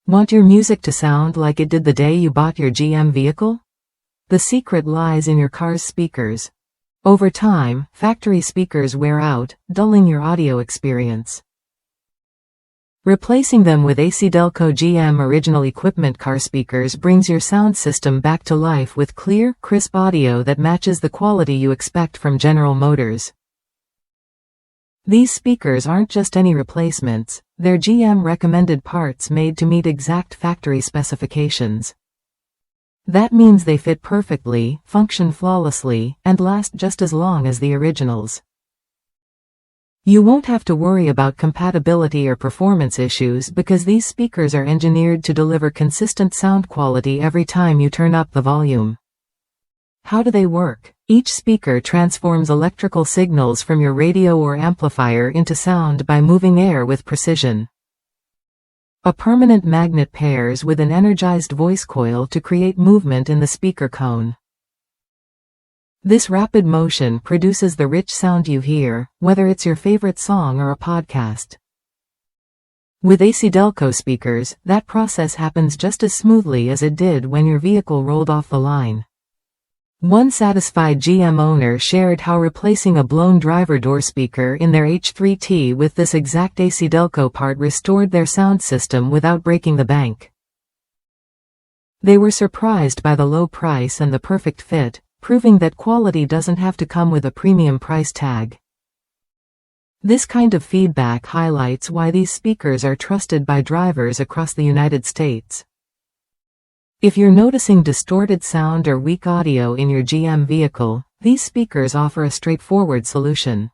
Want your music to sound like it did the day you bought your GM vehicle? The secret lies in your car's speakers. Over time, factory speakers wear out, dulling your audio experience. Replacing them with ACDelco GM original equipment car speakers brings your sound system back to life with clear, crisp audio that matches the quality you expect from General Motors. These speakers aren't just any replacements, they're GM recommended parts made to meet exact factory specifications. That means they fit perfectly, function flawlessly, and last just as long as the originals. You won't have to worry about compatibility or performance issues because these speakers are engineered to deliver consistent sound quality every time you turn up the volume. How do they work? Each speaker transforms electrical signals from your radio or amplifier into sound by moving air with precision. A permanent magnet pairs with an energized voice coil to create movement in the speaker cone. This rapid motion produces the rich sound you hear, whether it's your favorite song or a podcast. With ACDelco speakers, that process happens just as smoothly as it did when your vehicle rolled off the line. One satisfied GM owner shared how replacing a blown driver door speaker in their H3T with this exact ACDelco part restored their sound system without breaking the bank. They were surprised by the low price and the perfect fit, proving that quality doesn't have to come with a premium price tag. This kind of feedback highlights why these speakers are trusted by drivers across the United States. If you're noticing distorted sound or weak audio in your GM vehicle, these speakers offer a straightforward solution.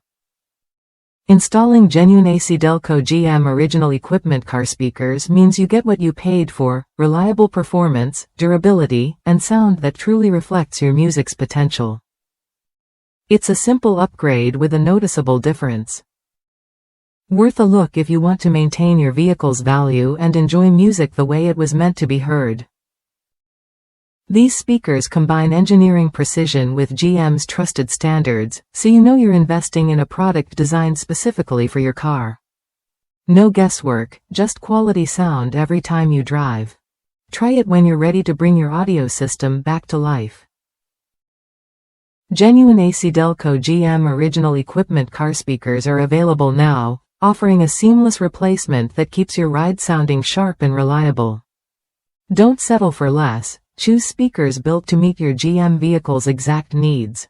Installing genuine ACDelco GM original equipment car speakers means you get what you paid for: reliable performance, durability, and sound that truly reflects your music's potential. It's a simple upgrade with a noticeable difference. Worth a look if you want to maintain your vehicle's value and enjoy music the way it was meant to be heard. These speakers combine engineering precision with GM's trusted standards, so you know you're investing in a product designed specifically for your car. No guesswork, just quality sound every time you drive. Try it when you're ready to bring your audio system back to life. Genuine ACDelco GM original equipment car speakers are available now, offering a seamless replacement that keeps your ride sounding sharp and reliable. Don't settle for less. Choose speakers built to meet your GM vehicle's exact needs.